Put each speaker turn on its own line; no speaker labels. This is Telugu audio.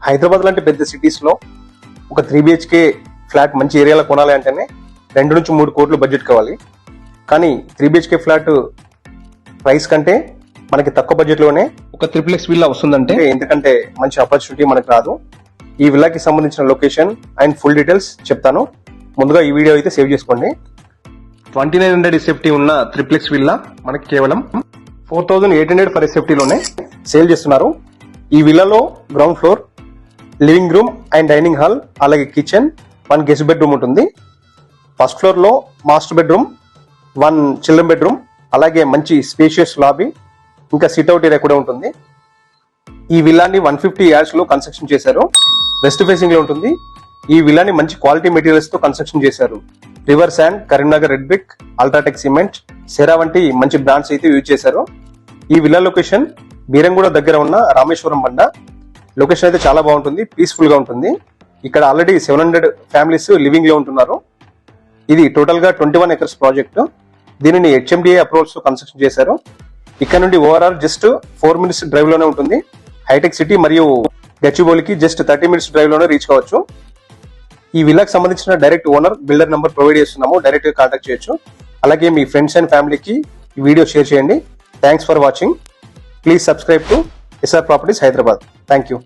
హైదరాబాద్ లాంటి పెద్ద సిటీస్ లో ఒక 3 BHK ఫ్లాట్ మంచి ఏరియాలో కొనాలి అంటేనే 2 నుంచి 3 కోట్లు బడ్జెట్ కావాలి. కానీ 3 BHK ఫ్లాట్ ప్రైస్ కంటే మనకి తక్కువ బడ్జెట్ లోనే ఒక XXX విల్లా వస్తుందంటే ఎందుకంటే మంచి ఆపర్చునిటీ మనకు రాదు. ఈ విల్లాకి సంబంధించిన లొకేషన్ అండ్ ఫుల్ డీటెయిల్స్ చెప్తాను. ముందుగా ఈ వీడియో అయితే సేవ్ చేసుకోండి. 2900 SFT ఉన్న XXX విల్లా మనకి కేవలం 4800 per SFT లోనే సేల్ చేస్తున్నారు. ఈ విల్లాలో ground floor, living room and dining hall, అలాగే కిచెన్, 1 గెస్ట్ బెడ్రూమ్ ఉంటుంది. ఫస్ట్ ఫ్లోర్ లో మాస్టర్ బెడ్రూమ్, 1 చిల్డ్రన్ బెడ్రూమ్, అలాగే మంచి స్పేషియస్ లాబీ, ఇంకా సిట్అవుట్ ఏరియా కూడా ఉంటుంది. ఈ విల్లాని 150 yards లో కన్స్ట్రక్షన్ చేశారు. వెస్ట్ ఫేసింగ్ లో ఉంటుంది. ఈ విల్లాని మంచి క్వాలిటీ మెటీరియల్స్ తో కన్స్ట్రక్షన్ చేశారు. River sand, Karimnagar red brick, UltraTech cement, Cera వంటి మంచి బ్రాండ్స్ అయితే యూజ్ చేశారు. ఈ విల్లా లొకేషన్ బీరంగూడ దగ్గర ఉన్న రామేశ్వరం బండ. లొకేషన్ అయితే చాలా బాగుంటుంది, పీస్ఫుల్ గా ఉంటుంది. ఇక్కడ ఆల్రెడీ 700 ఫ్యామిలీస్ లివింగ్ లో ఉంటున్నారు. ఇది టోటల్ గా 21 acres ప్రాజెక్ట్. దీనిని HMDA అప్రూవల్స్ తో కన్స్ట్రక్షన్ చేశారు. ఇక్కడ నుండి ఓవరాల్ జస్ట్ 4 minutes డ్రైవ్ లోనే ఉంటుంది. హైటెక్ సిటీ మరియు గచ్చిబౌలికి జస్ట్ 30 minutes డ్రైవ్ లోనే రీచ్ కావచ్చు. ఈ విల్లాకి సంబంధించిన direct owner, builder number provide చేస్తున్నాము. డైరెక్ట్ గా కాంటాక్ట్ చేయొచ్చు. అలాగే మీ ఫ్రెండ్స్ అండ్ ఫ్యామిలీకి ఈ వీడియో షేర్ చేయండి. Thanks for watching. Please subscribe to SR Properties Hyderabad. Thank you.